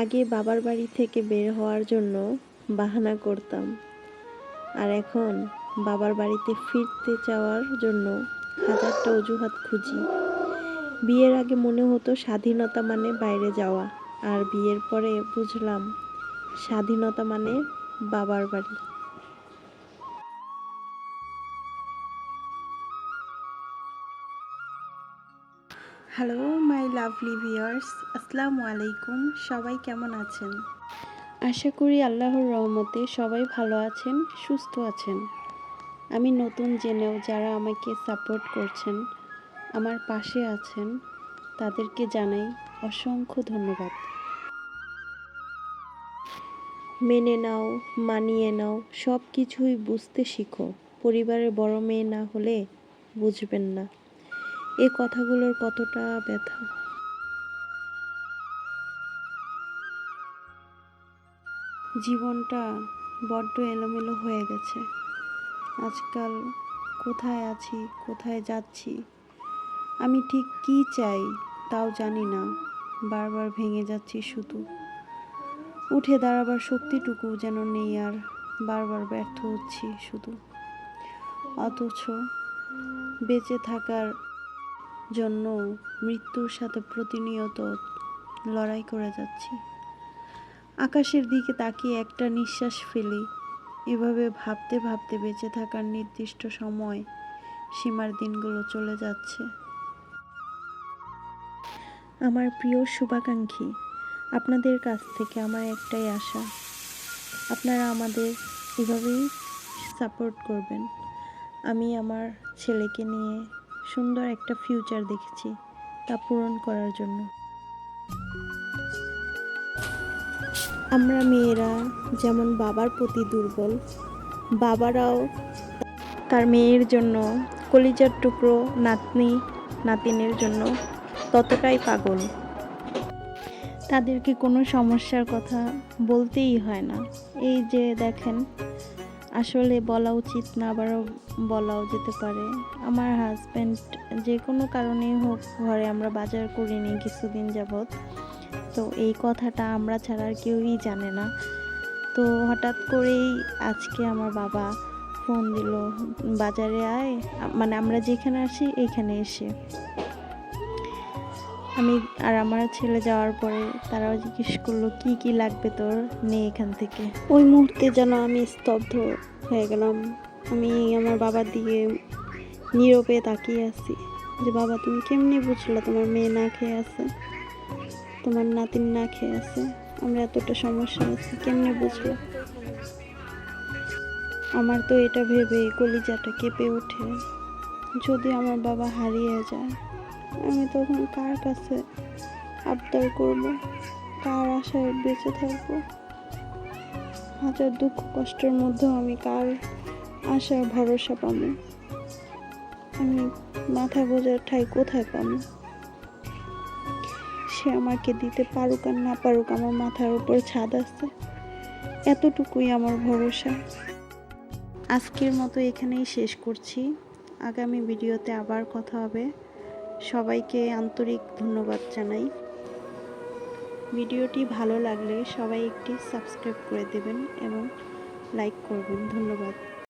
আগে বাবার বাড়ি থেকে বের হওয়ার জন্য বাহানা করতাম, আর এখন বাবার বাড়িতে ফিরতে চাওয়ার জন্য হাজারটা অজুহাত খুঁজি। বিয়ের আগে মনে হতো স্বাধীনতা মানে বাইরে যাওয়া, আর বিয়ের পরে বুঝলাম স্বাধীনতা মানে বাবার বাড়ি। হ্যালো মাই লাভলি ভিউয়ার্স, আসসালামু আলাইকুম। সবাই কেমন আছেন? আশা করি আল্লাহর রহমতে সবাই ভালো আছেন, সুস্থ আছেন। আমি নতুন জেনেও যারা আমাকে সাপোর্ট করছেন, আমার পাশে আছেন, তাদেরকে জানাই অসংখ্য ধন্যবাদ। মেনে নাও, মানিয়ে নাও, সব কিছুই বুঝতে শিখো। পরিবারের বড় মেয়ে না হলে বুঝবেন না এ কথাগুলোর কতটা ব্যথা। জীবনটা বড্ড এলোমেলো হয়ে গেছে। আজকাল কোথায় আছি, কোথায় যাচ্ছি, আমি ঠিক কী চাই তাও জানি না। বারবার ভেঙে যাচ্ছি শুধু। উঠে দাঁড়াবার শক্তিটুকু যেন নেই, আর বারবার ব্যর্থ হচ্ছি শুধু। অথচ বেঁচে থাকার জন্য মৃত্যুর সাথে প্রতিনিয়ত লড়াই করে যাচ্ছি। আকাশের দিকে তাকিয়ে একটা নিঃশ্বাস ফেলি। এভাবে ভাবতে ভাবতে বেঁচে থাকার নির্দিষ্ট সময় সীমার দিনগুলো চলে যাচ্ছে। আমার প্রিয় শুভাকাঙ্ক্ষী, আপনাদের কাছ থেকে আমার একটাই আশা, আপনারা আমাদের এভাবেই সাপোর্ট করবেন। আমি আমার ছেলেকে নিয়ে সুন্দর একটা ফিউচার দেখেছি, তা পূরণ করার জন্য। আমরা মেয়েরা যেমন বাবার প্রতি দুর্বল, বাবারাও তার মেয়ের জন্য, কলিজার টুকরো নাতনি নাতিনের জন্য ততটাই পাগল। তাদেরকে কোনো সমস্যার কথা বলতেই হয় না। এই যে দেখেন, আসলে বলা উচিত না, আবারও বলাও যেতে পারে। আমার হাজব্যান্ড যে কোনো কারণেই হোক, ঘরে আমরা বাজার করিনি কিছুদিন যাবৎ। তো এই কথাটা আমরা ছাড়া আর কেউই জানে না। তো হঠাৎ করেই আজকে আমার বাবা ফোন দিল, বাজারে আয়, মানে আমরা যেখানে আসি এইখানে এসে। আমি আর আমার ছেলে যাওয়ার পরে তারাও জিজ্ঞেস করলো কি কি লাগবে তোর, নে এখান থেকে। ওই মুহূর্তে যেন আমি স্তব্ধ হয়ে গেলাম। আমি আমার বাবার দিকে নীরবে তাকিয়ে আছি যে বাবা, তুমি কেমনে বুঝলা তোমার মেয়ে না খেয়ে আছে, তোমার নাতিন না খেয়ে আছে, আমরা এতটা সমস্যা আছে, কেমনে বুঝলো? আমার তো এটা ভেবে কলিজাটা কেঁপে ওঠে। যদি আমার বাবা হারিয়ে যায়, আমি তখন কার কাছে আবদার করব, কার আশায় বেঁচে থাকবো? হাজার দুঃখ কষ্টের মধ্যেও আমি কার আশায় ভরসা পাবো? আমি মাথা গোঁজার ঠাঁই কোথায় পাবো? সে আমাকে দিতে পারুক আর না পারুক, আমার মাথার উপর ছাদ আছে, এতটুকুই আমার ভরসা। আজকের মতো এখানেই শেষ করছি। আগামী ভিডিওতে আবার কথা হবে। সবাইকে আন্তরিক ধন্যবাদ জানাই। ভিডিওটি ভালো লাগলে সবাই একটি সাবস্ক্রাইব করে দেবেন এবং লাইক করবেন। ধন্যবাদ।